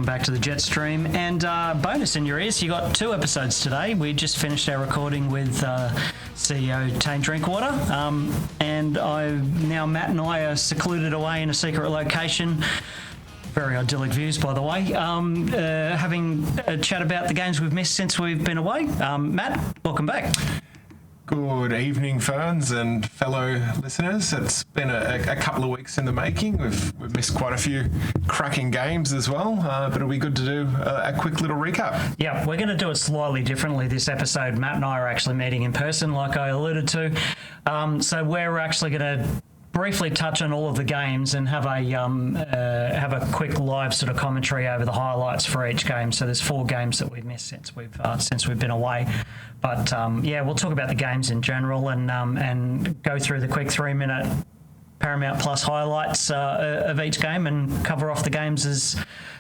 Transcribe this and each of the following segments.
welcome back to the Jetstream. And bonus in your ears, you got 2 episodes today. We just finished our recording with CEO Tane Drinkwater, and now Matt and I are secluded away in a secret location. Very idyllic views, by the way. Having a chat about the games we've missed since we've been away. Matt, welcome back. Good evening, Furns and fellow listeners. It's been a couple of weeks in the making. We've missed quite a few cracking games as well, but it'll be good to do a quick little recap. Yeah, we're going to do it slightly differently this episode. Matt and I are actually meeting in person, like I alluded to. So we're actually going to briefly touch on all of the games and have a quick live sort of commentary over the highlights for each game. So there's 4 games that we've missed since we've been away. But yeah, we'll talk about the games in general and go through the quick 3-minute Paramount Plus highlights of each game and cover off the games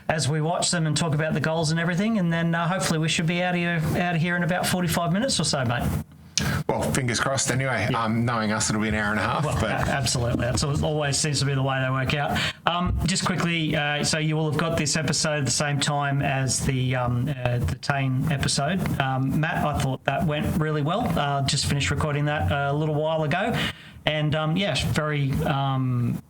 as we watch them and talk about the goals and everything. And then hopefully we should be out of here in about 45 minutes or so, mate. Well, fingers crossed anyway. Yeah. Knowing us, it'll be an hour and a half. Well, absolutely. That always seems to be the way they work out. Just quickly, so you will have got this episode at the same time as the Tane episode. Matt, I thought that went really well. Just finished recording that a little while ago. And, yeah, very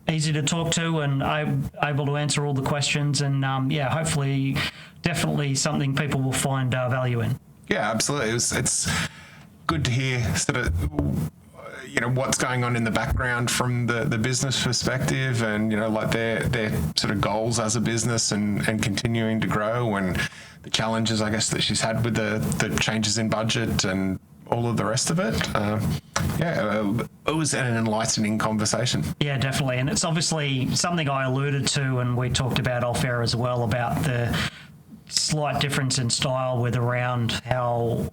easy to talk to and able to answer all the questions. And, yeah, hopefully definitely something people will find value in. Yeah, absolutely. It's good to hear sort of, what's going on in the background from the business perspective and, like their sort of goals as a business and continuing to grow and the challenges, I guess, that she's had with the changes in budget and all of the rest of it. It was an enlightening conversation. Yeah, definitely. And it's obviously something I alluded to and we talked about off air as well about the slight difference in style with around how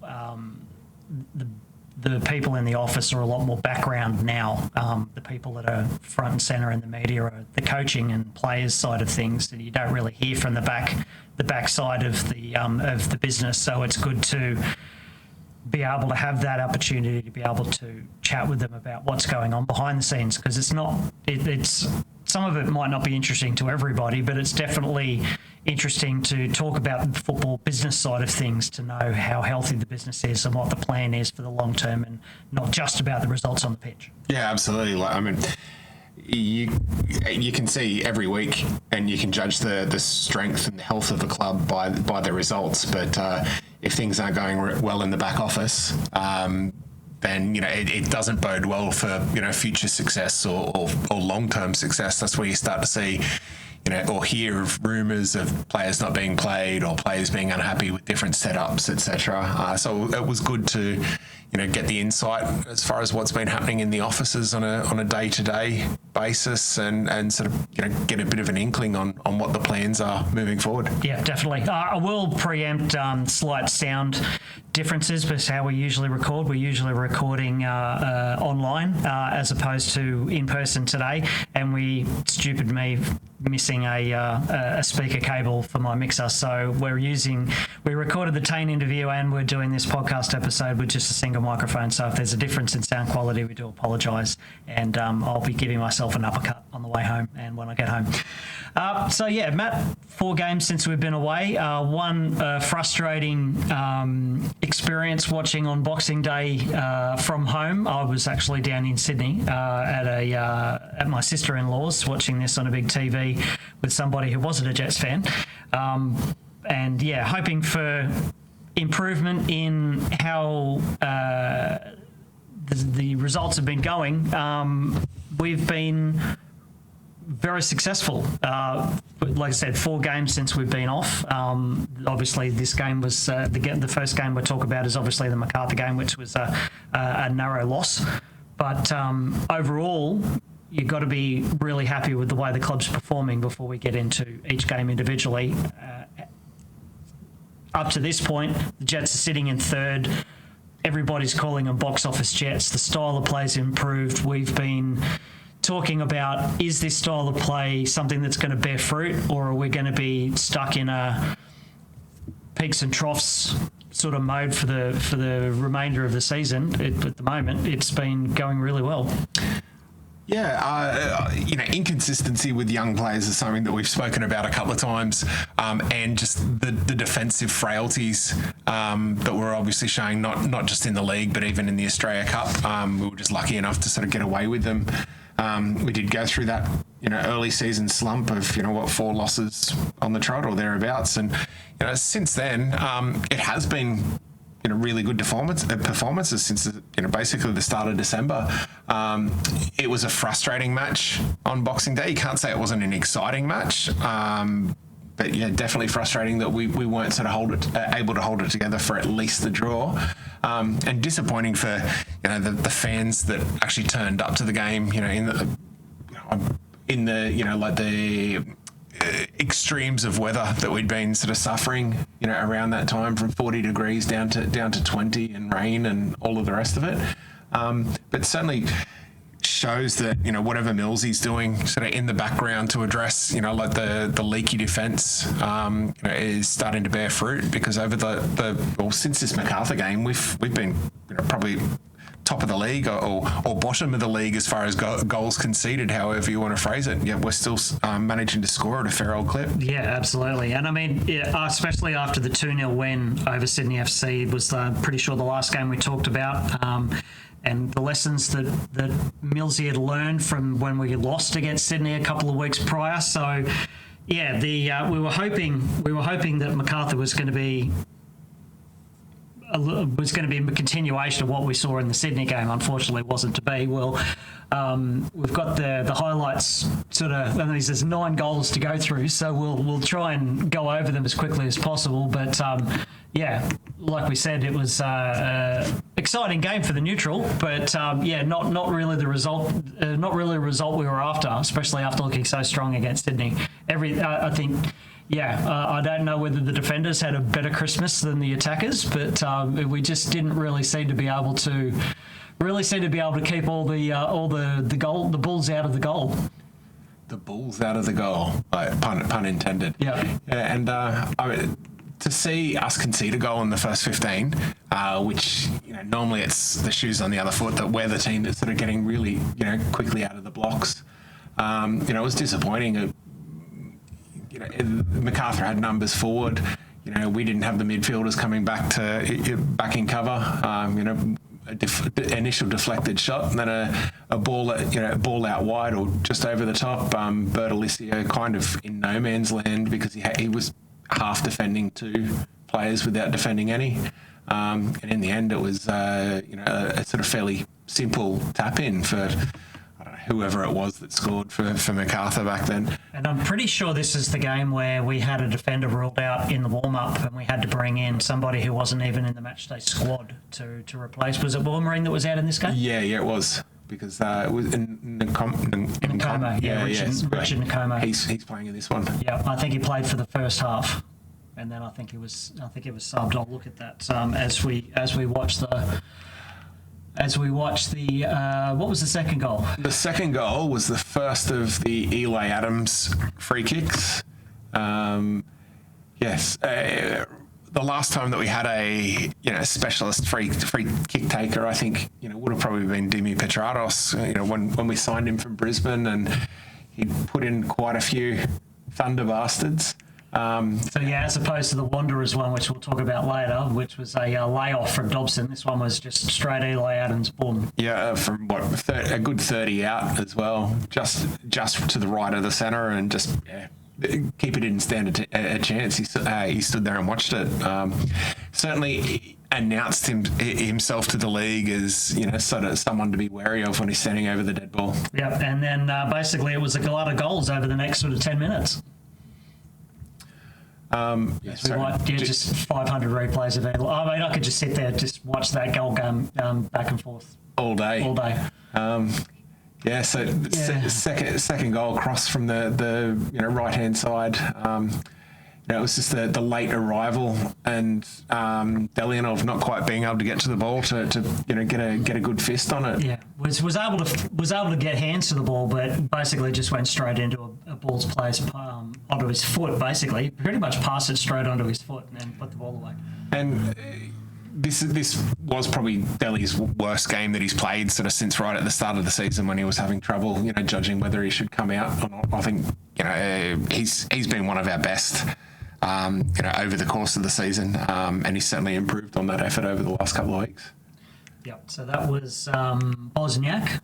the people in the office are a lot more background now. The people that are front and centre in the media are the coaching and players side of things that you don't really hear from the back side of the business. So it's good to be able to have that opportunity to be able to chat with them about what's going on behind the scenes, because it's some of it might not be interesting to everybody, but it's definitely interesting to talk about the football business side of things, to know how healthy the business is and what the plan is for the long term and not just about the results on the pitch. Yeah, absolutely. I mean, you can see every week and you can judge the strength and the health of a club by the results, but if things aren't going well in the back office, then it doesn't bode well for future success or long-term success. That's where you start to see or hear of rumours of players not being played or players being unhappy with different setups, etc. So it was good to get the insight as far as what's been happening in the offices on a day-to-day basis and sort of get a bit of an inkling on what the plans are moving forward. Yeah, definitely. I will preempt slight sound differences because how we usually record. We're usually recording online as opposed to in person today, and stupid me missing a speaker cable for my mixer. So we recorded the Tane interview and we're doing this podcast episode with just a single microphone. So if there's a difference in sound quality, we do apologise, and I'll be giving myself an uppercut on the way home and when I get home. So yeah, Matt, 4 games since we've been away. One frustrating experience watching on Boxing Day from home. I was actually down in Sydney at my sister-in-law's watching this on a big TV with somebody who wasn't a Jets fan. And yeah, hoping for improvement in how the results have been going. We've been very successful. Like I said, 4 games since we've been off. Obviously, this game was the first game we'll talk about is obviously the MacArthur game, which was a narrow loss. But overall, you've got to be really happy with the way the club's performing before we get into each game individually. Up to this point, the Jets are sitting in 3rd. Everybody's calling them box office Jets. The style of play's improved. We've been talking about, is this style of play something that's going to bear fruit, or are we going to be stuck in a peaks and troughs sort of mode for the remainder of the season? At the moment, it's been going really well. Yeah, inconsistency with young players is something that we've spoken about a couple of times, and just the defensive frailties that we're obviously showing, not just in the league, but even in the Australia Cup. We were just lucky enough to sort of get away with them. We did go through that, early season slump of, 4 losses on the trot or thereabouts. And, since then, it has been really good performances since basically the start of December. It was a frustrating match on Boxing Day. You can't say it wasn't an exciting match, but yeah, definitely frustrating that we weren't sort of able to hold it together for at least the draw. And disappointing for the fans that actually turned up to the game. In the extremes of weather that we'd been sort of suffering, around that time, from 40 degrees down to 20 and rain and all of the rest of it. But certainly shows that, whatever Millsy's doing sort of in the background to address, the leaky defence, is starting to bear fruit, because over since this MacArthur game, we've been, probably top of the league or bottom of the league as far as goals conceded, however you want to phrase it. Yeah, we're still managing to score at a fair old clip. Yeah, absolutely. And I mean, especially after the 2-0 win over Sydney FC, was pretty sure the last game we talked about. And the lessons that Millsy had learned from when we lost against Sydney a couple of weeks prior. So, yeah, we were hoping that MacArthur was going to be a continuation of what we saw in the Sydney game. Unfortunately, it wasn't to be. Well, we've got the highlights sort of. There's 9 goals to go through, so we'll try and go over them as quickly as possible. But yeah, like we said, it was exciting game for the neutral, but not really the result. Not really the result we were after, especially after looking so strong against Sydney. I think. Yeah, I don't know whether the defenders had a better Christmas than the attackers, but we just didn't really seem to be able to keep all the bulls out of the goal. The bulls out of the goal, pun intended. Yeah. And to see us concede a goal in the first 15, which normally it's the shoes on the other foot, that we're the team that's sort of getting really quickly out of the blocks. It was disappointing. MacArthur had numbers forward. We didn't have the midfielders coming back in cover. Initial deflected shot, and then a ball out wide or just over the top. Bertolicio kind of in no man's land, because he was half defending 2 players without defending any. And in the end, it was a sort of fairly simple tap in for whoever it was that scored for MacArthur back then. And I'm pretty sure this is the game where we had a defender ruled out in the warm-up, and we had to bring in somebody who wasn't even in the matchday squad to replace. Was it Wilmarine that was out in this game? Yeah, it was, because it was Nkomo. Yeah, Richard Nkomo. He's playing in this one. Yeah, I think he played for the first half, and then I think he was subbed. I'll look at that as we watch the. What was the second goal? The second goal was the first of the Eli Adams free kicks. Yes. The last time that we had a specialist free kick taker, I think would have probably been Dimi Petrados. When we signed him from Brisbane, and he put in quite a few thunder bastards. As opposed to the Wanderers one, which we'll talk about later, which was a layoff from Dobson. This one was just straight Eli Adams, boom. Yeah, from a good 30 out as well, just to the right of the centre, and just keeper didn't stand a chance. He stood there and watched it. Certainly announced himself to the league as sort of someone to be wary of when he's standing over the dead ball. Yeah, and then basically it was a glut of goals over the next sort of 10 minutes. Just 500 replays available. I mean, I could just sit there, just watch that goal game back and forth all day. Second goal cross from the right hand side. It was just the late arrival, and Delianov not quite being able to get to the ball to get a good fist on it. Yeah, was able to get hands to the ball, but basically just went straight into a ball's place onto his foot. Basically, pretty much passed it straight onto his foot and then put the ball away. And this was probably Delhi's worst game that he's played sort of since right at the start of the season when he was having trouble, judging whether he should come out or not. I think, he's been one of our best, over the course of the season, and he's certainly improved on that effort over the last couple of weeks. Yep. So that was Bosniak.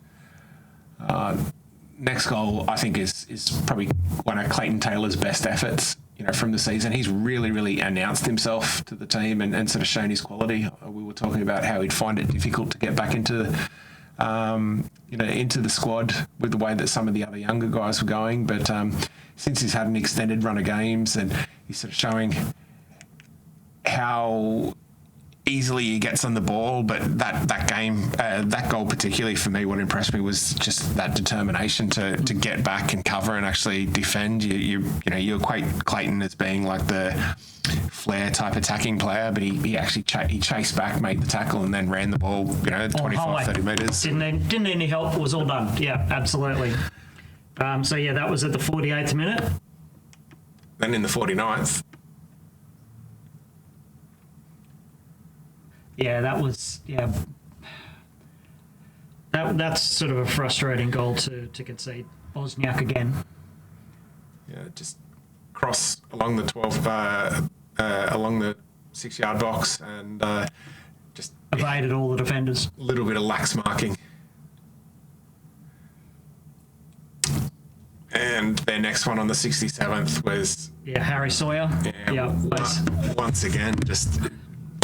Next goal, I think, is probably one of Clayton Taylor's best efforts, from the season. He's really, really announced himself to the team and sort of shown his quality. We were talking about how he'd find it difficult to get back into the squad with the way that some of the other younger guys were going. But since he's had an extended run of games and he's sort of showing how easily he gets on the ball, but that goal particularly for me, what impressed me was just that determination to get back and cover and actually defend. You equate Clayton as being like the flair type attacking player, but he actually he chased back, made the tackle, and then ran the ball 25, 30 metres. Didn't need any help. It was all done. Yeah, absolutely. That was at the 48th minute. Then in the 49th. Yeah, that was That's sort of a frustrating goal to concede. Bosniak again. Yeah, just cross along the 12, along the 6-yard box, and just evaded all the defenders. A little bit of lax marking. And their next one on the 67th was Harry Sawyer. Once again, just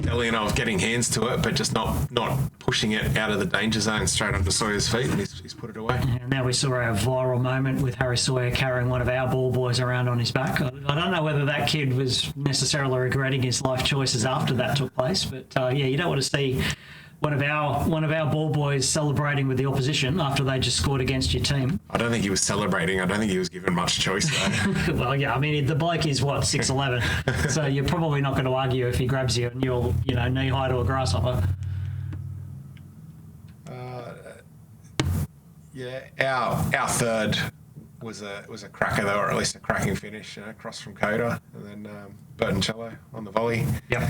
Elianov getting hands to it, but just not pushing it out of the danger zone straight onto Sawyer's feet, and he's put it away. And now we saw a viral moment with Harry Sawyer carrying one of our ball boys around on his back. I don't know whether that kid was necessarily regretting his life choices after that took place, but you don't want to see one of our ball boys celebrating with the opposition after they just scored against your team. I don't think he was celebrating. I don't think he was given much choice though. Well, yeah, I mean, the bloke is 6'11", so you're probably not going to argue if he grabs you and you're knee high to a grasshopper. Our third was a cracker though, or at least a cracking finish, across from Coda, and then Bertoncello on the volley. Yep.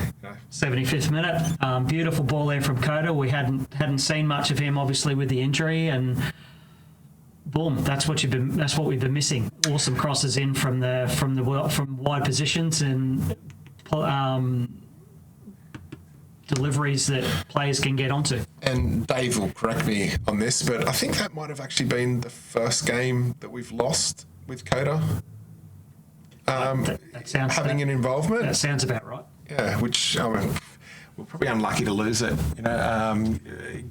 75th minute, beautiful ball there from Coda. We hadn't seen much of him obviously with the injury, and boom, that's what we've been missing. Awesome crosses in from wide positions and deliveries that players can get onto. And Dave will correct me on this, but I think that might have actually been the first game that we've lost with Coda. That sounds having an involvement. That sounds about right. Yeah, which we're probably unlucky to lose it.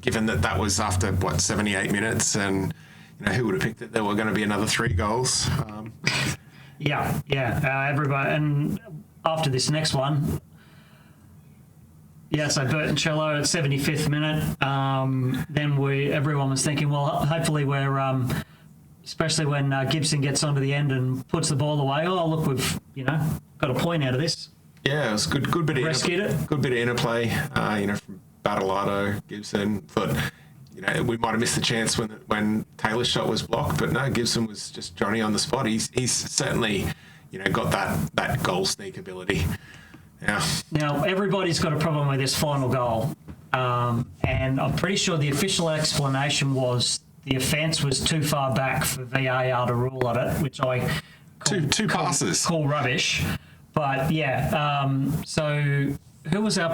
Given that was after 78 minutes, and who would have picked it? There were going to be another 3 goals. Everybody, and after this next one. Yeah, so Bertoncello at 75th minute. Then everyone was thinking, well, hopefully we're, especially when Gibson gets onto the end and puts the ball away. Oh, look, we've got a point out of this. Yeah, it was good bit of rescued it. Good bit of interplay. From Battleado, Gibson. Thought we might have missed the chance when Taylor's shot was blocked, but no, Gibson was just Johnny on the spot. He's certainly got that goal sneak ability. Yeah. Now, everybody's got a problem with this final goal, and I'm pretty sure the official explanation was the offence was too far back for VAR to rule on it, which I two passes call rubbish. But so who was our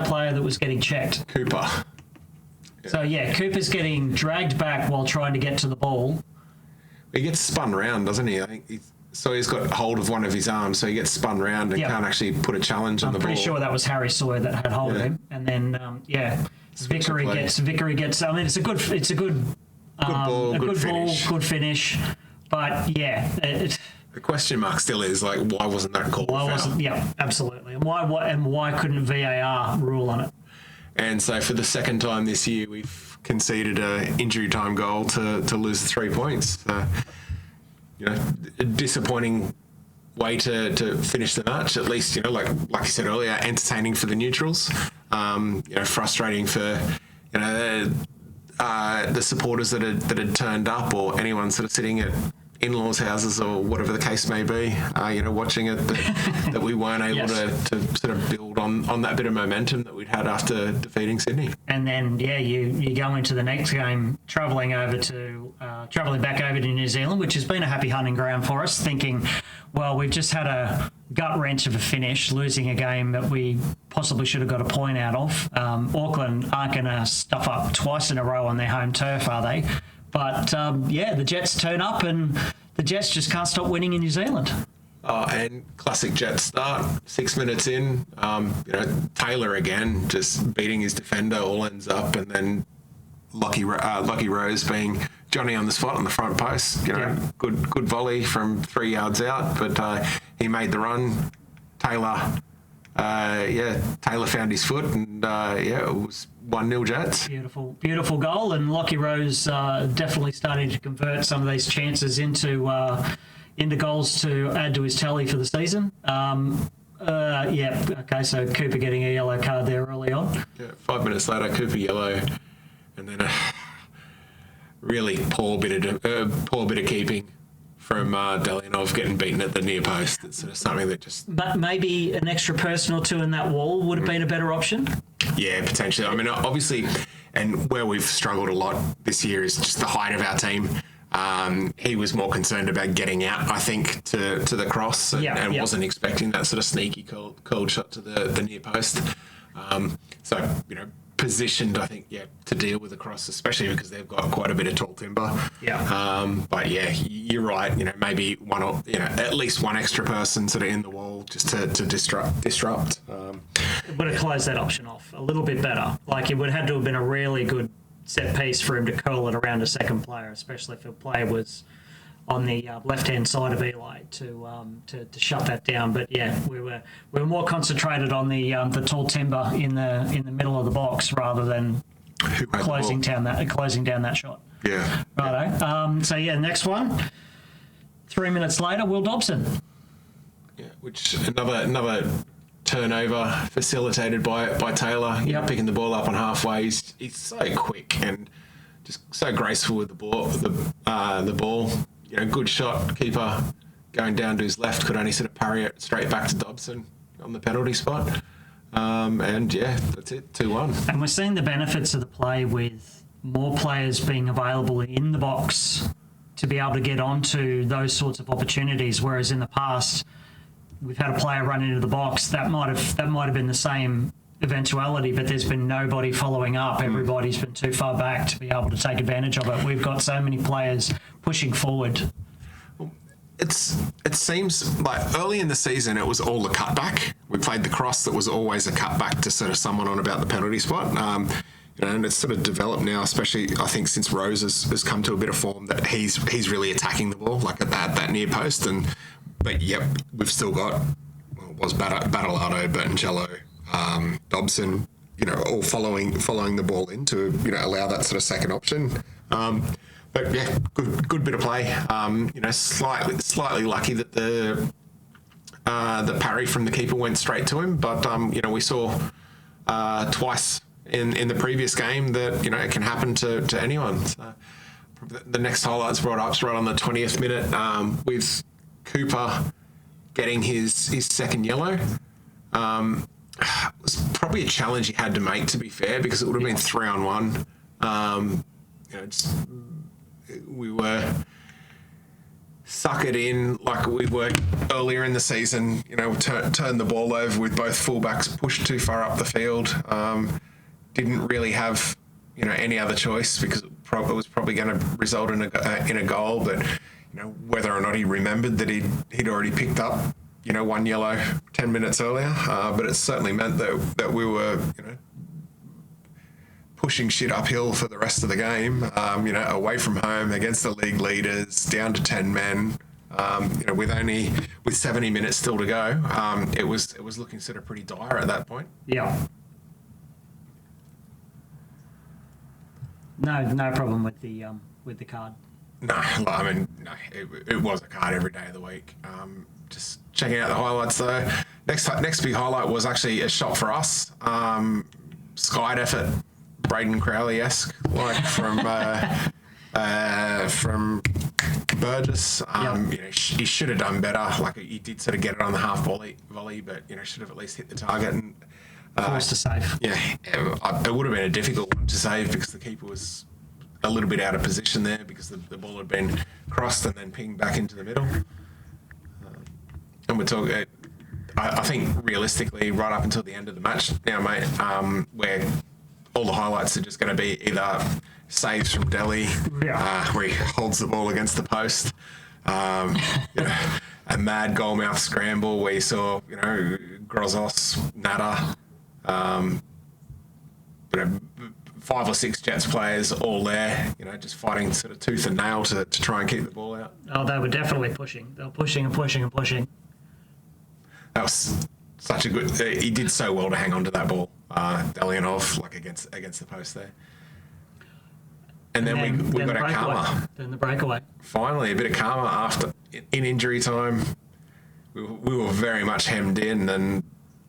player that was getting checked? Cooper. Yeah. So Cooper's getting dragged back while trying to get to the ball. He gets spun around, doesn't he? I think so he's got hold of one of his arms, so he gets spun round and can't actually put a challenge on the ball. I'm pretty sure that was Harry Sawyer that had hold of him, and then Vickery gets. I mean, it's a good ball, good finish, but the question mark still is why wasn't that called? Why wasn't? Yeah, absolutely. And why couldn't VAR rule on it? And so for the second time this year, we've conceded an injury time goal to lose 3 points. A disappointing way to finish the match. At least, like you said earlier, entertaining for the neutrals. Frustrating for the supporters that had turned up, or anyone sort of sitting at in-laws' houses or whatever the case may be, watching it, that we weren't able to sort of build on that bit of momentum that we'd had after defeating Sydney. And then, you go into the next game travelling back over to New Zealand, which has been a happy hunting ground for us, thinking, well, we've just had a gut wrench of a finish, losing a game that we possibly should have got a point out of. Auckland aren't going to stuff up twice in a row on their home turf, are they? But, the Jets turn up and the Jets just can't stop winning in New Zealand. And classic Jets start, 6 minutes in, Taylor again, just beating his defender, all ends up, and then Lucky Rose being Johnny on the spot on the front post. Good volley from 3 yards out, but he made the run. Taylor found his foot, and it was 1-0 Jets. Beautiful goal, and Lockie Rose definitely starting to convert some of these chances into goals to add to his tally for the season. So Cooper getting a yellow card there early on. 5 minutes later, Cooper yellow, and then a really poor bit of keeping from Delianov getting beaten at the near post. It's sort of something that just... But maybe an extra person or two in that wall would have been a better option? Yeah, potentially. I mean, obviously, and where we've struggled a lot this year is just the height of our team. He was more concerned about getting out, I think, to the cross and wasn't expecting that sort of sneaky curled shot to the near post. Positioned, I think, to deal with the cross, especially because they've got quite a bit of tall timber. But you're right. Maybe one or at least one extra person sort of in the wall just to disrupt. It would have closed that option off a little bit better. Like, it would have had to have been a really good set piece for him to curl it around a second player, especially if a player was on the left-hand side of Eli to shut that down. But we were more concentrated on the tall timber in the middle of the box rather than closing down that shot. Yeah. Righto. Next one. 3 minutes later, Will Dobson. Yeah, which another turnover facilitated by Taylor. Picking the ball up on halfway. He's so quick and just so graceful with the ball. The ball. Good shot. Keeper going down to his left could only sort of parry it straight back to Dobson on the penalty spot. That's it. 2-1. And we're seeing the benefits of the play with more players being available in the box to be able to get onto those sorts of opportunities. Whereas in the past, we've had a player run into the box that might have been the same eventuality, but there's been nobody following up. Everybody's been too far back to be able to take advantage of it. We've got so many players pushing forward. It seems like early in the season it was all the cutback. We played the cross that was always a cutback to sort of someone on about the penalty spot. And it's sort of developed now, especially I think since Rose has come to a bit of form, that he's really attacking the ball like at that near post. But we've still got Battleado, Bertoncello, Dobson, all following the ball in to allow that sort of second option. But good bit of play. Slightly lucky that the parry from the keeper went straight to him. But we saw twice in the previous game that it can happen to anyone. So the next highlights brought up right on the 20th minute with Cooper getting his second yellow. It was probably a challenge he had to make, to be fair, because it would have been 3-on-1. We were suckered in like we were earlier in the season. Turned the ball over with both fullbacks pushed too far up the field. Didn't really have any other choice because it was probably going to result in a goal. But whether or not he remembered that he'd already picked up one yellow 10 minutes earlier, but it certainly meant that we were pushing shit uphill for the rest of the game, away from home against the league leaders, down to 10 men, with 70 minutes still to go. It was looking sort of pretty dire at that point. Yeah. No problem with the card. No, it was a card every day of the week. Just checking out the highlights though. Next big highlight was actually a shot for us. Skied effort, Braden Crowley-esque, like from Burgess. Yep. He should have done better. Like he did sort of get it on the half volley, but should have at least hit the target and Forced to save. Yeah, it would have been a difficult one to save because the keeper was a little bit out of position there because the ball had been crossed and then pinged back into the middle. And we're talking. I think realistically, right up until the end of the match now, mate, where all the highlights are just going to be either saves from Delhi, where he holds the ball against the post, a mad goalmouth scramble where you saw, Grozos, Nada, 5 or 6 Jets players all there, just fighting sort of tooth and nail to try and keep the ball out. Oh, they were definitely pushing. They were pushing and pushing and pushing. That was such a good. He did so well to hang on to that ball, Delianov, like against the post there. And then we got our karma. Then the breakaway. Finally, a bit of karma after in injury time. We were very much hemmed in, and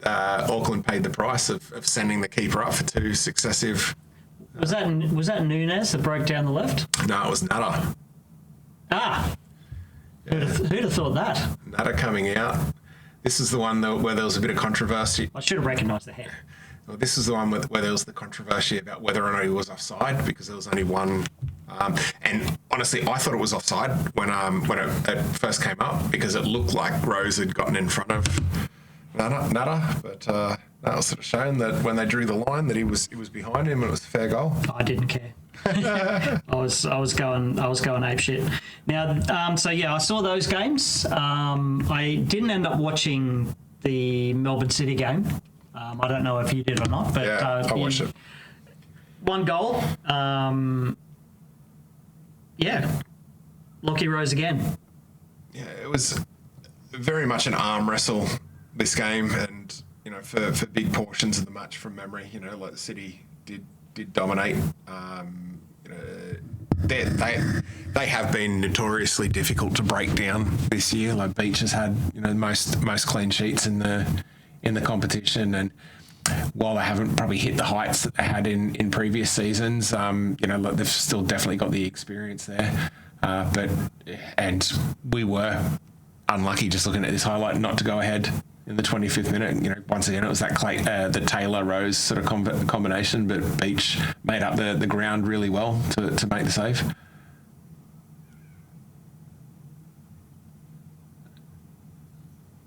Auckland paid the price of sending the keeper up for 2 successive. Was that Nunes that broke down the left? No, it was Nada. Ah, Yeah. who'd have thought that? Nada coming out. This is the one where there was a bit of controversy. I should have recognised the head. Well, this is the one where there was the controversy about whether or not he was offside because there was only one. And honestly, I thought it was offside when it first came up because it looked like Rose had gotten in front of Nada, but that was sort of shown that when they drew the line that he was behind him and it was a fair goal. I didn't care. I was going ape shit. Now, I saw those games. I didn't end up watching the Melbourne City game. I don't know if you did or not, but I watched it. 1 goal. Lockie Rose again. Yeah, it was very much an arm wrestle this game, and for big portions of the match from memory, like the City did dominate. They have been notoriously difficult to break down this year. Like Beach has had most clean sheets in the competition, and while they haven't probably hit the heights that they had in previous seasons, they've still definitely got the experience there. And we were unlucky just looking at this highlight not to go ahead in the 25th minute. Once again, it was that the Taylor-Rose sort of combination, but Beach made up the ground really well to make the save.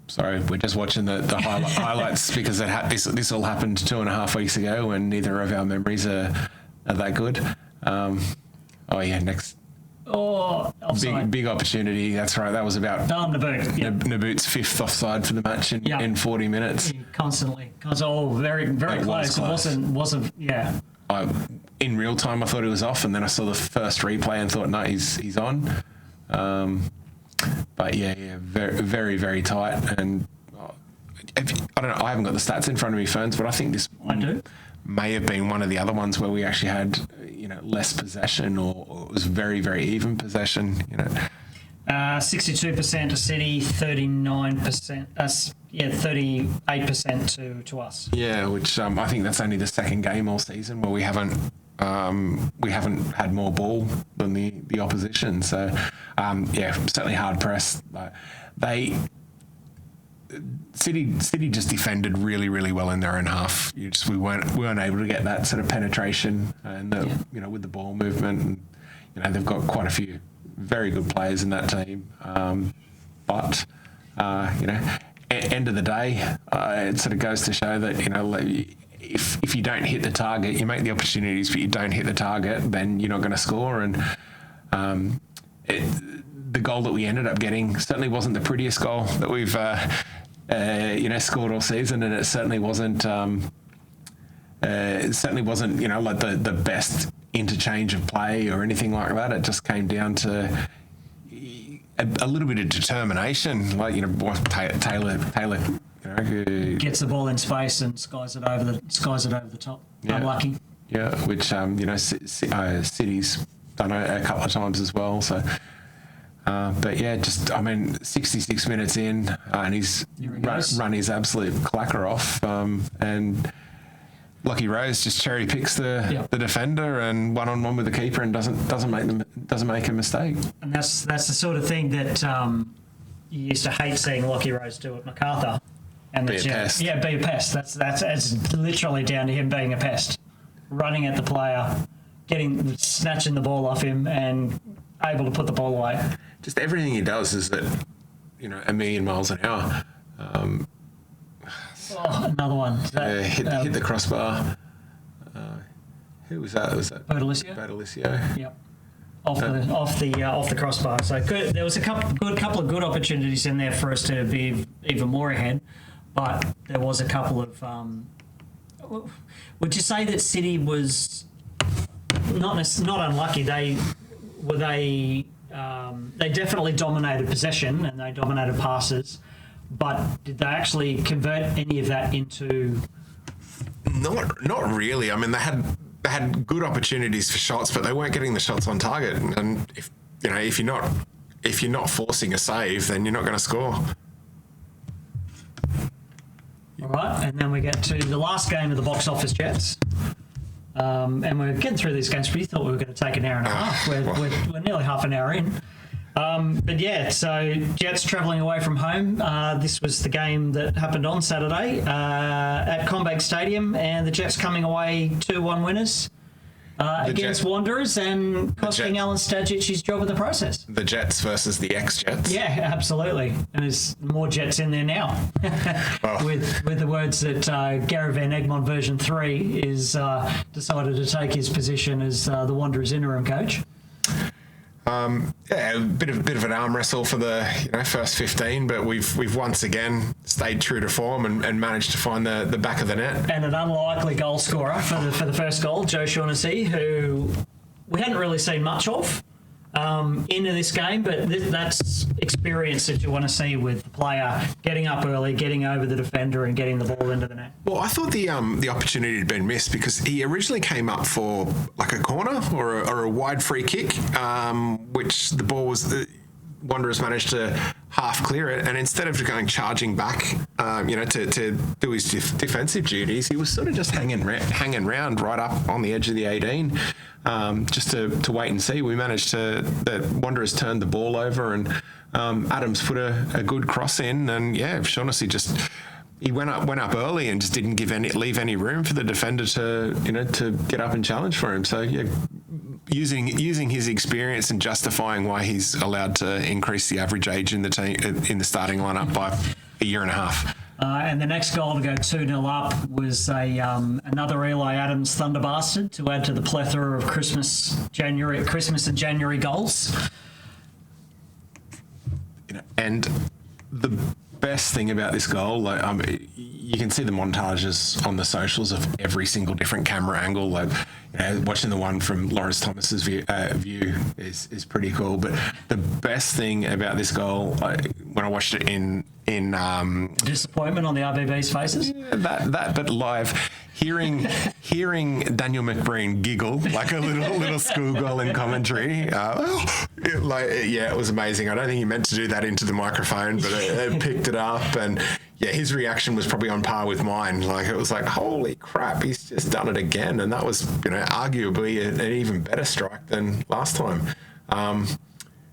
Sorry, we're just watching the highlights because this all happened 2.5 weeks ago, and neither of our memories are that good. Next. Oh, offside. Big opportunity. That's right. That was about Naboot. Yep. Naboot's 5th offside for the match in 40 minutes. Constantly. Oh, very, very close. It wasn't. Yeah. In real time, I thought he was off, and then I saw the first replay and thought, no, he's on. But very, very, very tight. And I don't know. I haven't got the stats in front of me, Furns, but I think this may have been one of the other ones where we actually had less possession, or it was very, very even possession. 62% to City, 39%. 38% to us. Yeah, which I think that's only the second game all season where we haven't had more ball than the opposition. So certainly hard pressed. City just defended really, really well in their own half. We weren't able to get that sort of penetration and with the ball movement. And they've got quite a few very good players in that team. But end of the day, it sort of goes to show that if you don't hit the target, you make the opportunities, but you don't hit the target, then you're not going to score. And the goal that we ended up getting certainly wasn't the prettiest goal that we've scored all season, and it certainly wasn't like the best interchange of play or anything like that. It just came down to a little bit of determination, like Taylor gets the ball in space and skies it over the top. Yeah. Unlucky. Yeah, which City's done a couple of times as well. So. 66 minutes in, and he's run his absolute clacker off. And Lockie Rose just cherry picks the defender and one-on-one with the keeper and doesn't make a mistake. And that's the sort of thing that you used to hate seeing Lockie Rose do at MacArthur. And be a pest. Yeah, be a pest. That's literally down to him being a pest, running at the player, snatching the ball off him, and able to put the ball away. Just everything he does is at, a million miles an hour. Another one. Hit the crossbar. Who was that? Was that Bertolicio? Yep. Off the crossbar. So good. There was a couple of good opportunities in there for us to be even more ahead, but there was a couple of. Would you say that City was not unlucky? They definitely dominated possession and they dominated passes, but did they actually convert any of that into? Not really. I mean, they had good opportunities for shots, but they weren't getting the shots on target. And if you're not forcing a save, then you're not going to score. All right, and then we get to the last game of the box office Jets. And we're getting through these games. We thought we were going to take an hour and a half. We're nearly half an hour in. But yeah, so Jets travelling away from home. This was the game that happened on Saturday at Combank Stadium, and the Jets coming away 2-1 winners against Wanderers and costing Alan Stajic his job in the process. The Jets versus the ex-Jets. Yeah, absolutely. And there's more Jets in there now. with the words that Gary Van Egmond version 3 is decided to take his position as the Wanderers interim coach. A bit of an arm wrestle for the first 15, but we've once again stayed true to form and managed to find the back of the net. And an unlikely goal scorer for the first goal, Joe Shaughnessy, who we hadn't really seen much of into this game, but that's experience that you want to see with the player getting up early, getting over the defender, and getting the ball into the net. Well, I thought the opportunity had been missed because he originally came up for like a corner or a wide free kick, which the ball was. Wanderers managed to half clear it, and instead of going charging back, to do his defensive duties, he was sort of just hanging round right up on the edge of the 18, just to wait and see. We managed the Wanderers turned the ball over, and Adams put a good cross in, and Shaughnessy he went up early and just didn't leave any room for the defender to get up and challenge for him. So using his experience and justifying why he's allowed to increase the average age in the team in the starting lineup by a year and a half. And the next goal to go 2-0 up was another Eli Adams Thunder Bastard to add to the plethora of Christmas and January goals. And the best thing about this goal, you can see the montages on the socials of every single different camera angle. Watching the one from Lawrence Thomas's view is pretty cool. But the best thing about this goal, when I watched it in disappointment on the RBB's faces. Yeah, but live, hearing Daniel McBreen giggle like a little schoolgirl in commentary. It was amazing. I don't think he meant to do that into the microphone, but it picked it up, and his reaction was probably on par with mine. It was like, holy crap, he's just done it again, and that was arguably an even better strike than last time.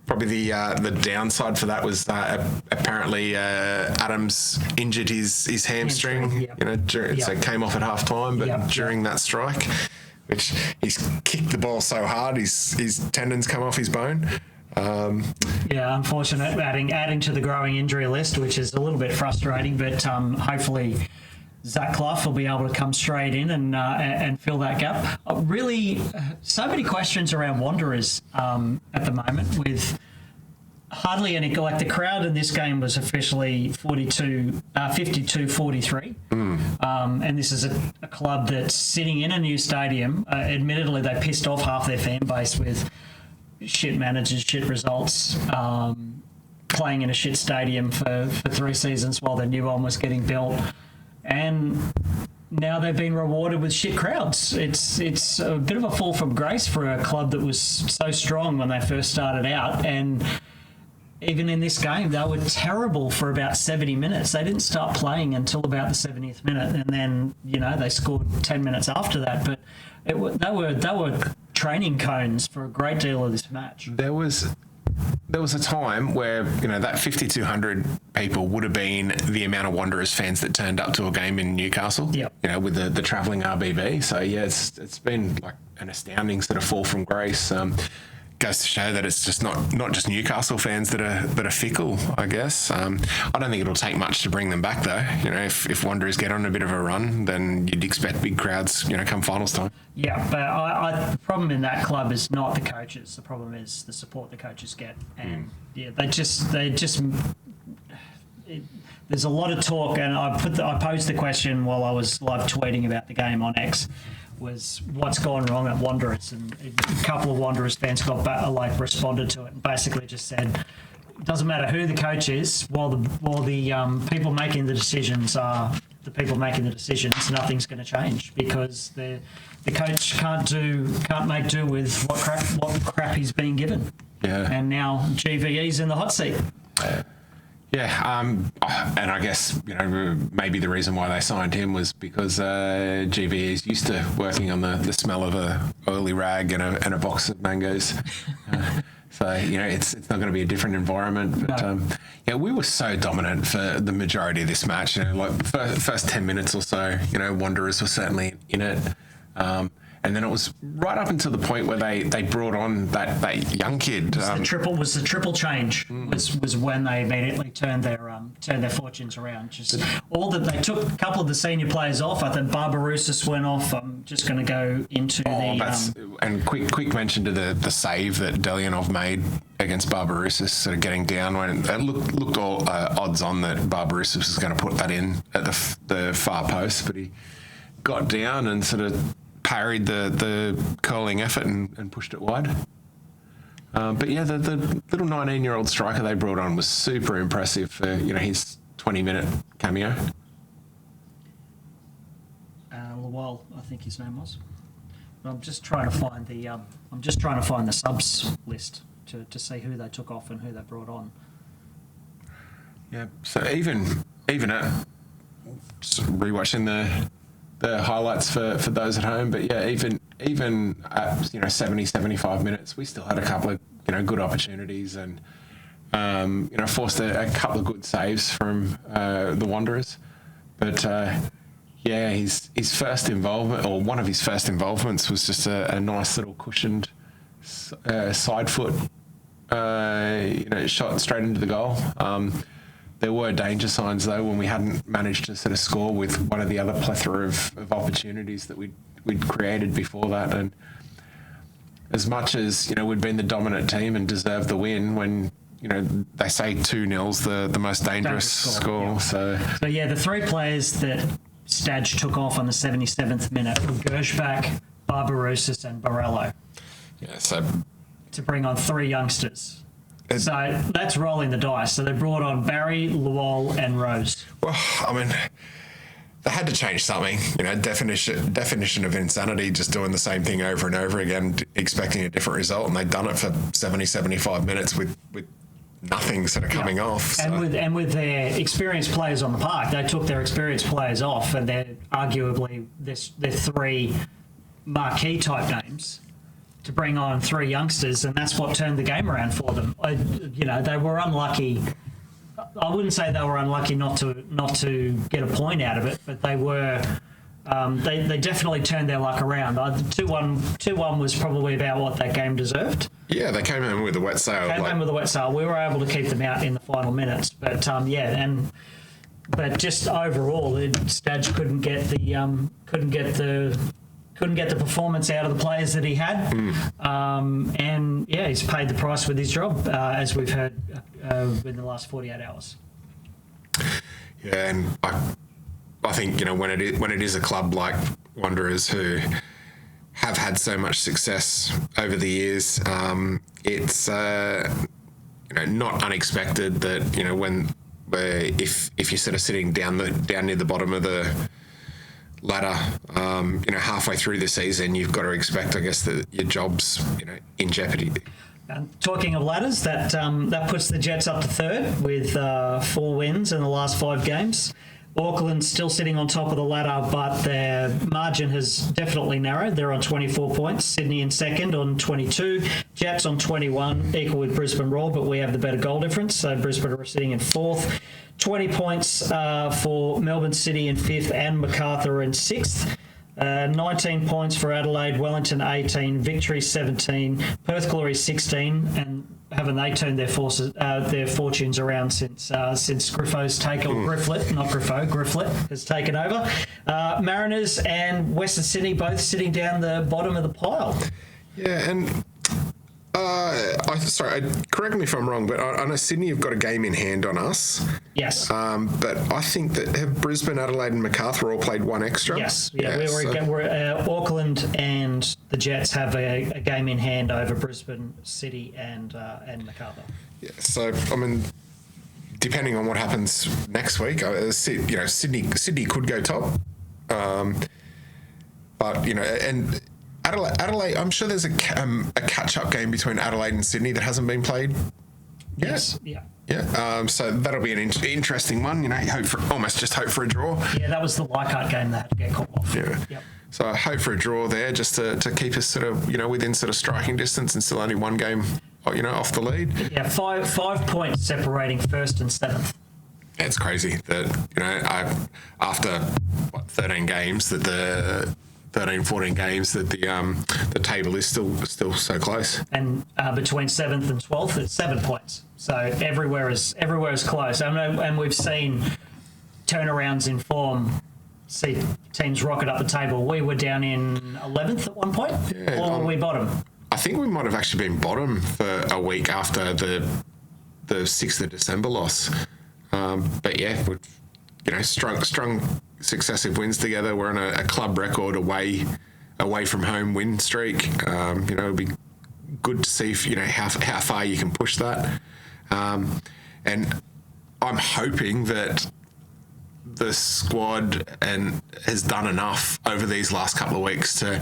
Probably the downside for that was apparently Adams injured his hamstring. So it came off at half time, but during that strike, which he's kicked the ball so hard, his tendons come off his bone. Unfortunate. Adding to the growing injury list, which is a little bit frustrating, but hopefully Zach Clough will be able to come straight in and fill that gap. Really, so many questions around Wanderers at the moment, with hardly any. Like, the crowd in this game was officially 52-43. And this is a club that's sitting in a new stadium. Admittedly, they pissed off half their fan base with shit managers, shit results, playing in a shit stadium for 3 seasons while their new one was getting built. And now they've been rewarded with shit crowds. It's a bit of a fall from grace for a club that was so strong when they first started out. And even in this game, they were terrible for about 70 minutes. They didn't start playing until about the 70th minute, and then they scored 10 minutes after that. But they were training cones for a great deal of this match. There was a time where that 5,200 people would have been the amount of Wanderers fans that turned up to a game in Newcastle. Yep. With the travelling RBB. So yeah, it's been like an astounding sort of fall from grace. Goes to show that it's just not just Newcastle fans that are fickle, I guess. I don't think it'll take much to bring them back, though. If Wanderers get on a bit of a run, then you'd expect big crowds, come finals time. Yeah, but the problem in that club is not the coaches. The problem is the support the coaches get, and there's a lot of talk, and I posed the question while I was live tweeting about the game on X. Was what's gone wrong at Wanderers, and a couple of Wanderers fans responded to it and basically just said, it doesn't matter who the coach is, while the people making the decisions are the people making the decisions, nothing's going to change because the coach can't make do with what crap he's being given. Yeah. And now GVE's in the hot seat. Yeah, and I guess maybe the reason why they signed him was because GV is used to working on the smell of a oily rag and a box of mangoes, so it's not going to be a different environment. But No. We were so dominant for the majority of this match. Like the first 10 minutes or so, Wanderers were certainly in it. And then it was right up until the point where they brought on that young kid. The triple change was when they immediately turned their fortunes around. They took a couple of the senior players off. I think Barbarousis went off. I'm just going to go into and quick mention to the save that Delianov made against Barbarousis, sort of getting down when it looked all odds on that Barbarousis was going to put that in at the far post, but he got down and sort of parried the curling effort and pushed it wide. But yeah, the little 19-year-old striker they brought on was super impressive for his 20-minute cameo. Lowell, I think his name was. But I'm just trying to find the subs list to see who they took off and who they brought on. Yeah, so even at rewatching the highlights for those at home, but yeah, even at 70, 75 minutes, we still had a couple of good opportunities and forced a couple of good saves from the Wanderers. But his first involvement, or one of his first involvements, was just a nice little cushioned side foot shot straight into the goal. There were danger signs, though, when we hadn't managed to sort of score with one of the other plethora of opportunities that we'd created before that. And as much as, we'd been the dominant team and deserved the win, when, they say 2-0's the most dangerous score. Yeah. So yeah, the three players that Stadge took off on the 77th minute were Gershbach, Barbarousis and Borello. Yeah, so to bring on three youngsters. So that's rolling the dice. So they brought on Barry, Lowell, and Rose. Well, I mean, they had to change something. Definition of insanity, just doing the same thing over and over again, expecting a different result, and they'd done it for 70, 75 minutes with nothing sort of coming off. So. And with their experienced players on the park, they took their experienced players off, and they're arguably they're three marquee type names to bring on three youngsters, and that's what turned the game around for them. They were unlucky. I wouldn't say they were unlucky not to get a point out of it, but they were. They definitely turned their luck around. 2-1 was probably about what that game deserved. Yeah, they came home with a wet sail. We were able to keep them out in the final minutes, but but just overall, Stadge couldn't get the performance out of the players that he had. And he's paid the price with his job, as we've heard in the last 48 hours. Yeah, and I think when it is a club like Wanderers who have had so much success over the years, it's not unexpected that if you're sort of sitting down near the bottom of the ladder, halfway through the season, you've got to expect, I guess, that your job's in jeopardy. And talking of ladders, that puts the Jets up to third with 4 wins in the last 5 games. Auckland still sitting on top of the ladder, but their margin has definitely narrowed. They're on 24 points. Sydney in second on 22. Jets on 21, equal with Brisbane Roar, but we have the better goal difference. So Brisbane are sitting in fourth. 20 points for Melbourne City in fifth and MacArthur in sixth. 19 points for Adelaide, Wellington 18, Victory 17, Perth Glory 16, and haven't they turned their fortunes around since Griffo's taken, Grifflet has taken over. Mariners and Western Sydney both sitting down the bottom of the pile. Yeah, and correct me if I'm wrong, but I know Sydney have got a game in hand on us. Yes. But I think that have Brisbane, Adelaide, and MacArthur all played one extra? Yes. Yeah, we're Auckland and the Jets have a game in hand over Brisbane, City, and MacArthur. Yeah. So I mean, depending on what happens next week, Sydney could go top, but and. Adelaide, I'm sure there's a catch-up game between Adelaide and Sydney that hasn't been played yet. Yes, yeah. Yeah, so that'll be an interesting one. Hope for a draw. Yeah, that was the Leichhardt game that had to get called off. Yeah. Yep. So I hope for a draw there, just to keep us sort of within sort of striking distance, and still only one game off the lead. Yeah, five points separating first and seventh. It's crazy that after 13 games that the 14 games that the table is still so close. And between 7th and 12th, it's 7 points. So everywhere is close. And we've seen turnarounds in form. See teams rocket up the table. We were down in 11th at one point, or were we bottom? I think we might have actually been bottom for a week after the 6th of December loss. But yeah, strong successive wins together. We're on a club record away from home win streak. It'll be good to see how far you can push that. And I'm hoping that the squad has done enough over these last couple of weeks to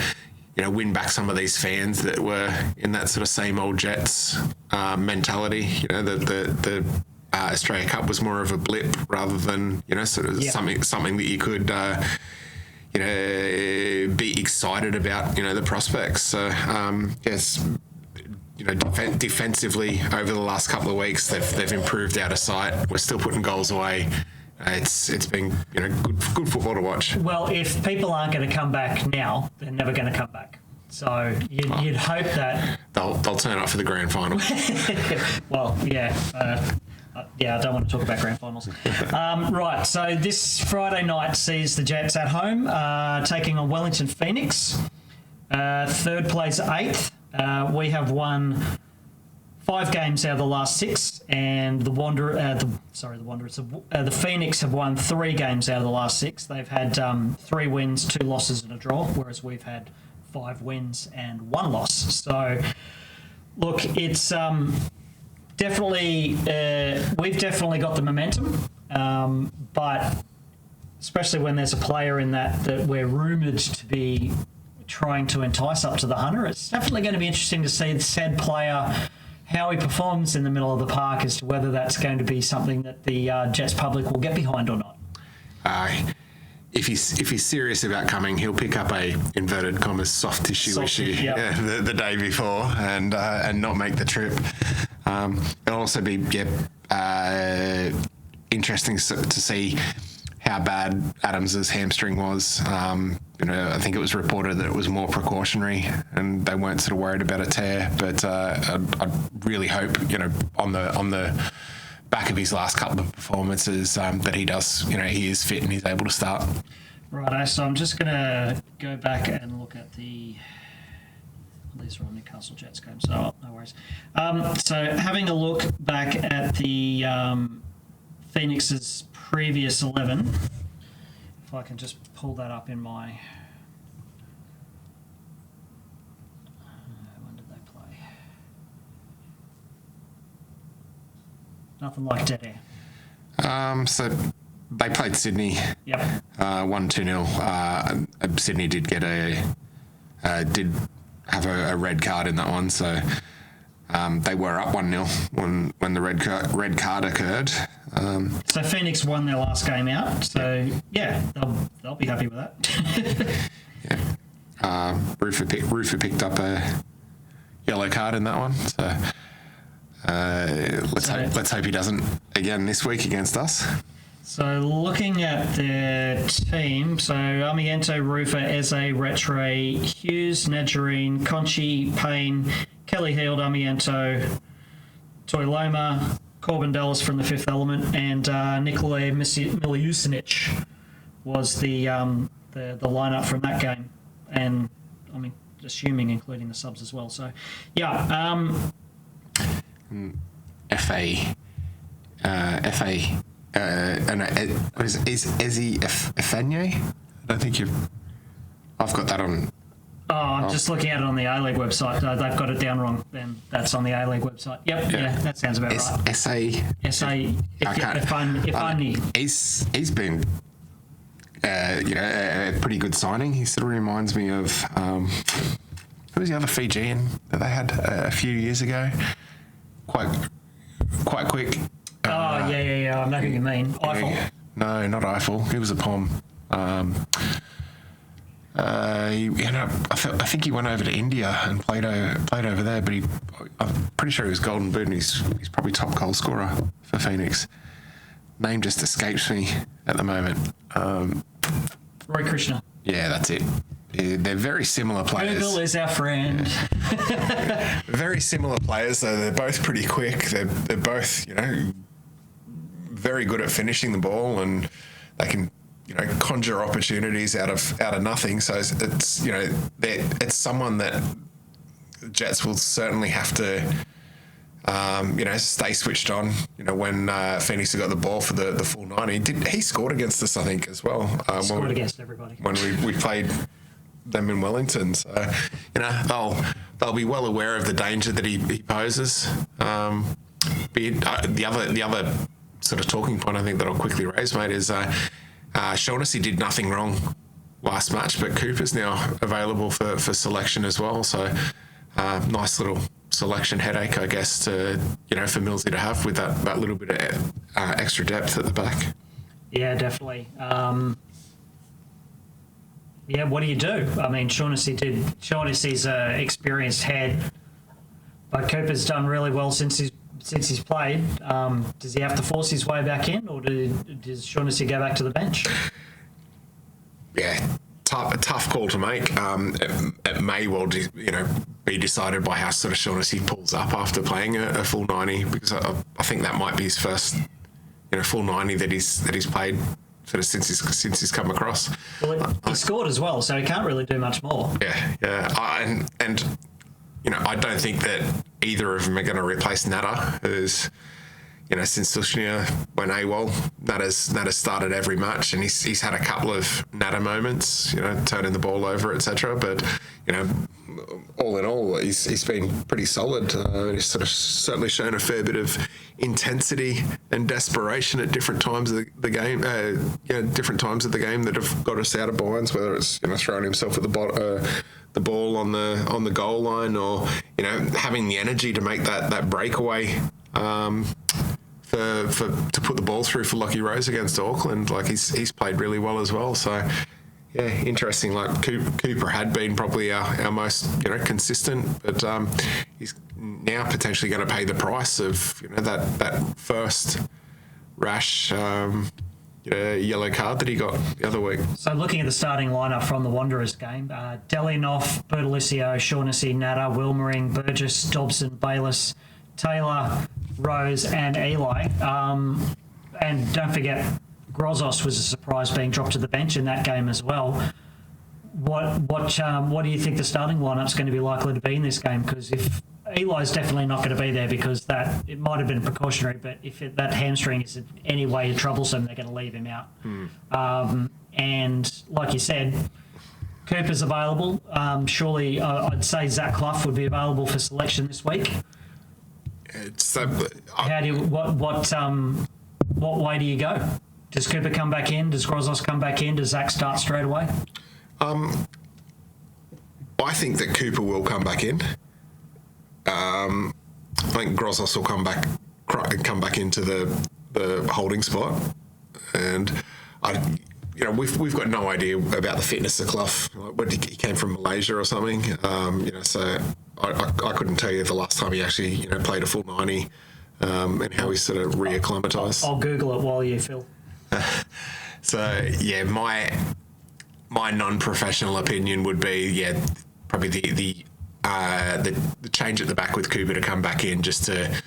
win back some of these fans that were in that sort of same old Jets mentality. The Australia Cup was more of a blip rather than something that you could be excited about the prospects. So yes, defensively over the last couple of weeks they've improved out of sight. We're still putting goals away. It's been good football to watch. Well, if people aren't going to come back now, they're never going to come back. So you'd hope that they'll turn up for the grand final. Well, yeah. I don't want to talk about grand finals. Right, so this Friday night sees the Jets at home taking on Wellington Phoenix. Third place, 8th. We have won 5 games out of the last 6, and the Phoenix have won 3 games out of the last 6. They've had 3 wins, 2 losses, and a draw, whereas we've had 5 wins and 1 loss. So, look, it's definitely we've definitely got the momentum, but especially when there's a player in that we're rumoured to be trying to entice up to the 100, it's definitely going to be interesting to see the said player, how he performs in the middle of the park, as to whether that's going to be something that the Jets public will get behind or not. If he's serious about coming, he'll pick up a inverted commas soft tissue issue the day before and not make the trip. It'll also be interesting to see how bad Adams's hamstring was. I think it was reported that it was more precautionary and they weren't sort of worried about a tear. But I really hope, on the back of his last couple of performances, that he does, he is fit and he's able to start. Right, so I'm just going to go back and look at these are all Newcastle Jets games, so no worries. So having a look back at the Phoenix's previous 11, if I can just pull that up in my... when did they play? Nothing like dead air. So they played Sydney. Yep. 1-2-0. Sydney did get did have a red card in that one, so They were up 1-0 when the red card occurred. So Phoenix won their last game out. So yeah, they'll be happy with that. Rufer picked up a yellow card in that one. So let's hope he doesn't again this week against us. So looking at their team, so Amiento, Rufer, Eze, Retre, Hughes, Nadjarine, Conchi, Payne, Kelly Heald, Amiento, Toiloma, Corbin Dallas from the Fifth Element, and Nikolaj Miljusinic was the lineup from that game, and I mean assuming including the subs as well. So yeah, FA. Is Eze Efenye? I don't think I've got that on. Oh, I'm just looking at it on the A-League website. They've got it down wrong. Then that's on the A-League website. Yep, yeah, that sounds about right. Efenye. He's been, a pretty good signing. He sort of reminds me of who was the other Fijian that they had a few years ago? Quite quick. Yeah. I know who you mean. Eiffel. No, not Eiffel. He was a Pom. I think he went over to India and played over there, but I'm pretty sure he was Golden Boot, and he's probably top goal scorer for Phoenix. Name just escapes me at the moment. Roy Krishna. Yeah, that's it. They're very similar players. Google is our friend. Very similar players, though. They're both pretty quick. They're both, very good at finishing the ball, and they can, conjure opportunities out of nothing. So it's it's someone that Jets will certainly have to, stay switched on. When Phoenix got the ball for the full 90, he scored against us, I think, as well. Scored against everybody when we played them in Wellington. So they'll be well aware of the danger that he poses. The other sort of talking point I think that I'll quickly raise, mate, is Shaughnessy did nothing wrong last match, but Cooper's now available for selection as well. So nice little selection headache, I guess, to for Millsy to have with that little bit of extra depth at the back. Yeah, definitely. What do you do? I mean, Shaughnessy's an experienced head, but Cooper's done really well since he's played. Does he have to force his way back in, or does Shaughnessy go back to the bench? Yeah, tough call to make. It may well, be decided by how sort of Shaughnessy pulls up after playing a full 90, because I think that might be his first, full 90 that he's played sort of since he's come across. Well, he scored as well, so he can't really do much more. Yeah. I don't think that either of them are going to replace Natter, who's, since Sushnia went AWOL, Natter's started every match, and he's had a couple of Natter moments, turning the ball over, etc. But, all in all, he's been pretty solid. He's sort of certainly shown a fair bit of intensity and desperation at different times of the game. Different times of the game that have got us out of binds, whether it's throwing himself at the ball on the goal line, or having the energy to make that breakaway to put the ball through for Lockie Rose against Auckland. Like he's played really well as well. So yeah, interesting. Like Cooper had been probably our most consistent, but he's now potentially going to pay the price of that first rash yellow card that he got the other week. So looking at the starting lineup from the Wanderers game, Delinoff, Bertoluccio, Shaughnessy, Natter, Wilmering, Burgess, Dobson, Bayliss, Taylor, Rose and Eli. And don't forget, Grozos was a surprise being dropped to the bench in that game as well. What do you think the starting lineup's going to be likely to be in this game? Because if Eli's definitely not going to be there, because it might have been precautionary, but if that hamstring is in any way troublesome, they're going to leave him out. And like you said, Cooper's available. Surely I'd say Zach Clough would be available for selection this week. What way do you go? Does Cooper come back in? Does Grozos come back in? Does Zach start straight away? I think that Cooper will come back in. I think Grossos will come back into the holding spot, and we've got no idea about the fitness of Clough. He came from Malaysia or something, so I couldn't tell you the last time he actually played a full 90, and how he sort of reacclimatised. I'll Google it while you fill. So yeah, my non-professional opinion would be probably the change at the back with Cooper to come back in just to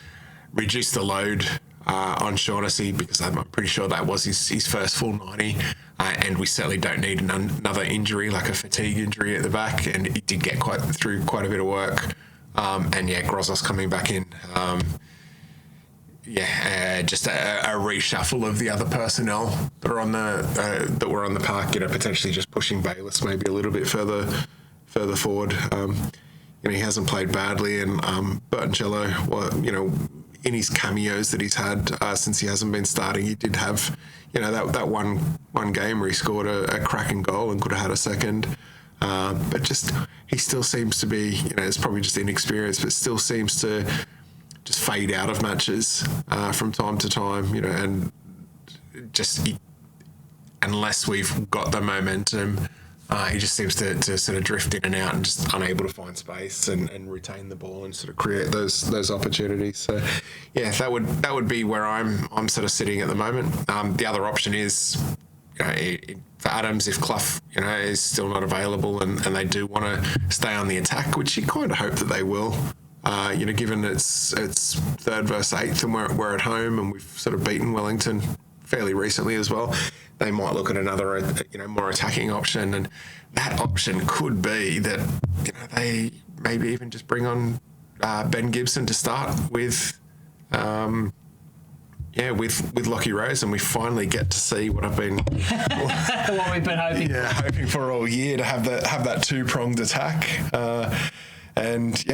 reduce the load on Shaughnessy, because I'm pretty sure that was his first full 90, and we certainly don't need another injury like a fatigue injury at the back, and he did get through quite a bit of work, and Grossos coming back in. Just a reshuffle of the other personnel that are that were on the park. Potentially just pushing Bayless maybe a little bit further forward. He hasn't played badly, and Bertoncello, in his cameos that he's had since he hasn't been starting, he did have, that one game where he scored a cracking goal and could have had a second. But just he still seems to be, it's probably just inexperience, but still seems to just fade out of matches from time to time, and just unless we've got the momentum, he just seems to sort of drift in and out and just unable to find space and retain the ball and sort of create those opportunities. So that would be where I'm sort of sitting at the moment. The other option is, for Adams, if Clough is still not available and they do want to stay on the attack, which you kind of hope that they will. Given it's 3rd versus 8th and we're at home and we've sort of beaten Wellington fairly recently as well, they might look at another, more attacking option, and that option could be that, they maybe even just bring on Ben Gibson to start with, with Lockie Rose, and we finally get to see what I've been what we've been hoping. Yeah, hoping for all year, to have that 2-pronged attack. Let's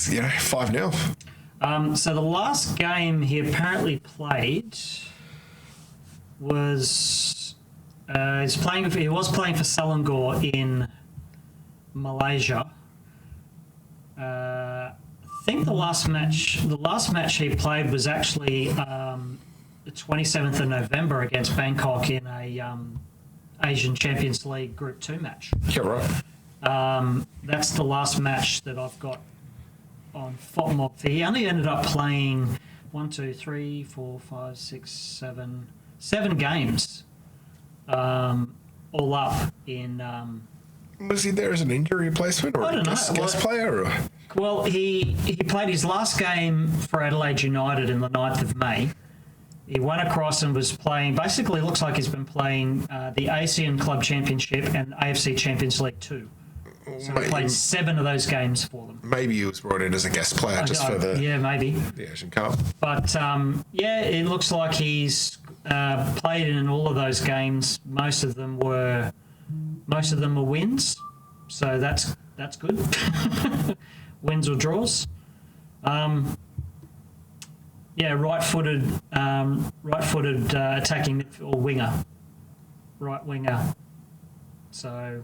5-0. So the last game he apparently played was he was playing for Selangor in Malaysia. I think the last match he played was actually the 27th of November against Bangkok in a Asian Champions League Group 2 match. Yeah, right. That's the last match that I've got on FOTMOB. He only ended up playing 7 games, all up in. Was he there as an injury replacement or a guest player? Or? Well, he played his last game for Adelaide United in the 9th of May. He went across and was playing. Basically, it looks like he's been playing the ASEAN Club Championship and AFC Champions League 2. So he played 7 of those games for them. Maybe he was brought in as a guest player for the Asian Cup. But it looks like he's played in all of those games. Most of them were wins, so that's good. Wins or draws. Right-footed attacking midfield or winger, right winger. So.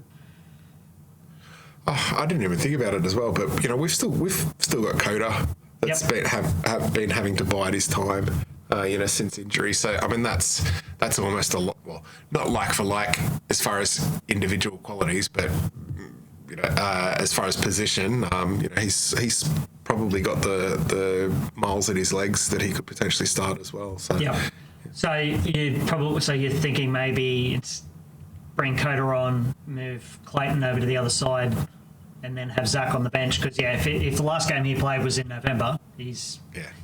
I didn't even think about it as well, but we've still got Coda that's been having to bide his time, since injury. So I mean that's almost a lot. Well, not like for like as far as individual qualities, but as far as position, he's probably got the miles in his legs that he could potentially start as well. So So you're thinking maybe it's bring Coda on, move Clayton over to the other side, and then have Zach on the bench, because if the last game he played was in November, he's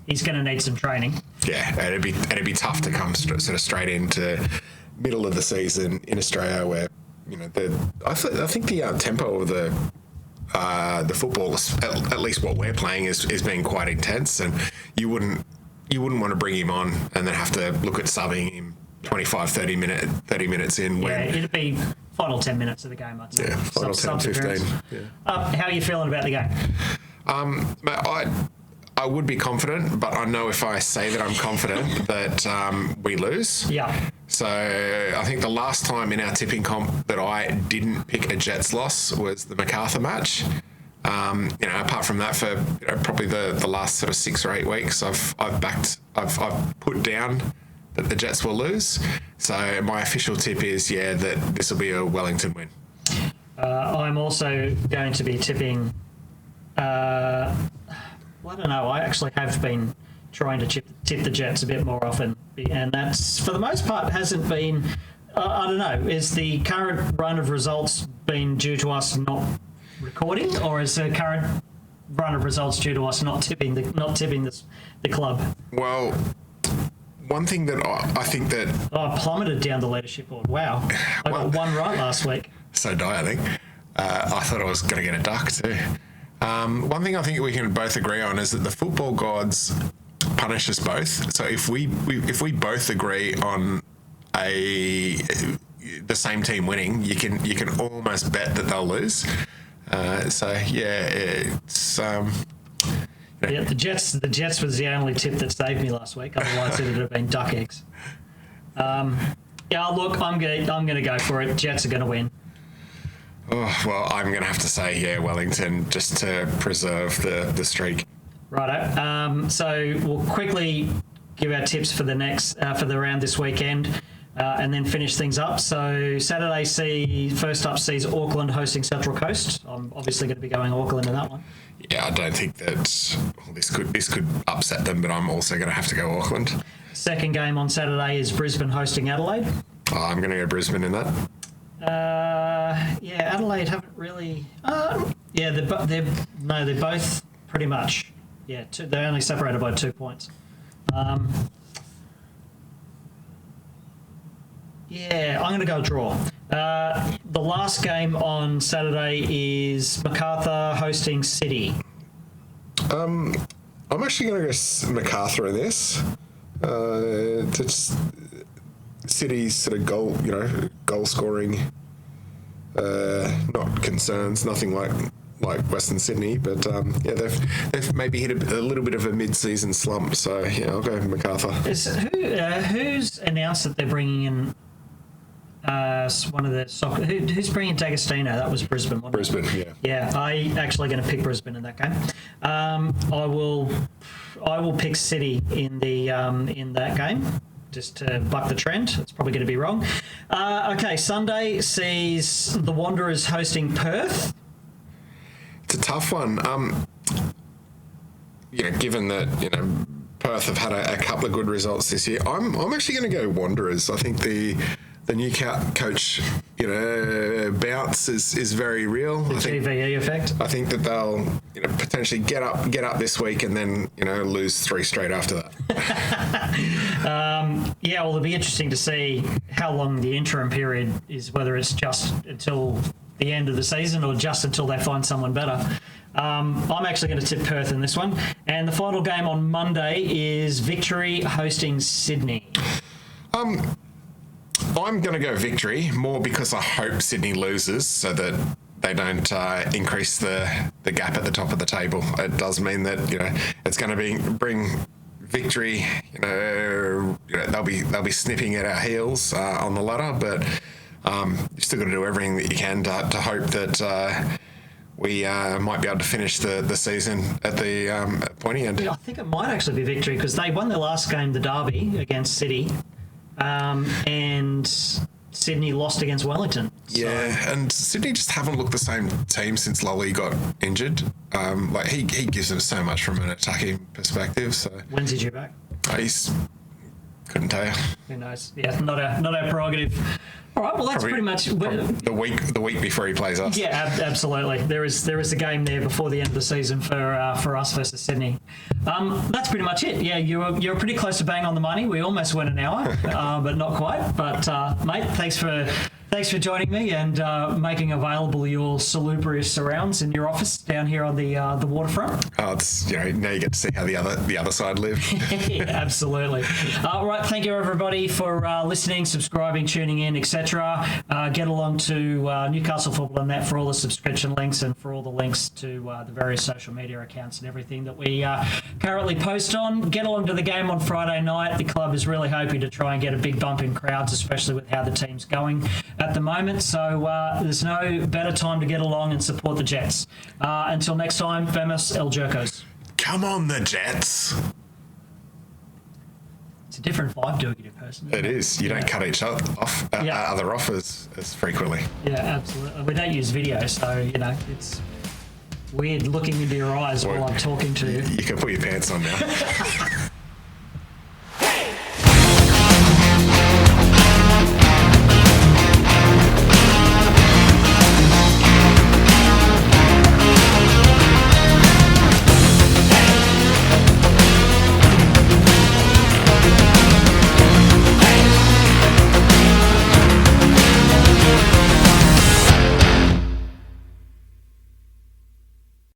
going to need some training. Yeah, and it'd be tough to come sort of straight into middle of the season in Australia, where I think the tempo of the football, at least what we're playing, is being quite intense, and you wouldn't want to bring him on and then have to look at subbing him 25, 30 minutes in. It'd be final 10 minutes of the game, I'd say. Yeah, final 10, 15. How are you feeling about the game? I would be confident, but I know if I say that I'm confident that we lose. Yeah. So I think the last time in our tipping comp that I didn't pick a Jets loss was the MacArthur match. Apart from that, for probably the last sort of 6 or 8 weeks, I've put down that the Jets will lose. So my official tip is, that this will be a Wellington win. I'm also going to be tipping. I don't know. I actually have been trying to tip the Jets a bit more often, and that's for the most part hasn't been. I don't know. Is the current run of results been due to us not recording, or is the current run of results due to us not tipping the club? Well, one thing that I think that I plummeted down the leadership board. Wow, I got one right last week. So did I think. I thought I was going to get a duck too. One thing I think we can both agree on is that the football gods punish us both. So if we both agree on the same team winning, you can almost bet that they'll lose. It's Yeah, the Jets was the only tip that saved me last week. Otherwise, it would have been duck eggs. Look, I'm gonna go for it. Jets are gonna win. Oh, well, I'm going to have to say, Wellington, just to preserve the streak. Righto. So we'll quickly give our tips for the round this weekend, and then finish things up. So Saturday first up sees Auckland hosting Central Coast. I'm obviously going to be going Auckland in that one. Yeah, I don't think that this could upset them, but I'm also going to have to go Auckland. Second game on Saturday is Brisbane hosting Adelaide. I'm going to go Brisbane in that. Adelaide haven't really. They're both pretty much. Yeah, they're only separated by 2 points. I'm going to go draw. The last game on Saturday is MacArthur hosting City. I'm actually going to go MacArthur in this. City's sort of goal scoring, not concerns, nothing like Western Sydney, but they've maybe hit a little bit of a mid-season slump. So I'll go MacArthur. Who's announced that they're bringing in one of the soccer? Who's bringing D'Agostino? That was Brisbane. Brisbane, yeah. Yeah, I actually going to pick Brisbane in that game. I will pick City in that game, just to buck the trend. It's probably going to be wrong. Okay, Sunday sees the Wanderers hosting Perth. It's a tough one. Given that Perth have had a couple of good results this year, I'm actually going to go Wanderers. I think the new coach, bounce is very real. The GVE effect. I think that they'll, potentially get up this week and then, lose 3 straight after that. It'll be interesting to see how long the interim period is, whether it's just until the end of the season or just until they find someone better. I'm actually going to tip Perth in this one. And the final game on Monday is Victory hosting Sydney. I'm going to go Victory, more because I hope Sydney loses so that they don't increase the gap at the top of the table. It does mean that it's going to bring Victory. They'll be snipping at our heels on the ladder, but you've still got to do everything that you can to hope that we might be able to finish the season at the pointy end. I think it might actually be Victory because they won their last game, the derby against City. And Sydney lost against Wellington. Yeah, and Sydney just haven't looked the same team since Lolly got injured. He gives them so much from an attacking perspective. So when's he due back? Couldn't tell you. Who knows? Yeah, not our prerogative. All right, well, that's probably pretty much the week before he plays us. Yeah, absolutely. There is a game there before the end of the season for us versus Sydney. That's pretty much it. Yeah, you're pretty close to bang on the money. We almost went an hour, but not quite. But mate, thanks for joining me and making available your salubrious surrounds in your office down here on the waterfront. Oh, it's now you get to see how the other side live. Yeah, absolutely. All right, thank you everybody for listening, subscribing, tuning in, etc. Get along to Newcastle Football Net for all the subscription links and for all the links to the various social media accounts and everything that we currently post on. Get along to the game on Friday night. The club is really hoping to try and get a big bump in crowds, especially with how the team's going. at the moment, so there's no better time to get along and support the Jets. Until next time, Vemos El Jerkos. Come on, the Jets. It's a different vibe doing it in person. It is. You don't cut each other off, other off as frequently. Yeah, absolutely. We don't use video, so, you know, it's weird looking into your eyes while I'm talking to you. You can put your pants on now.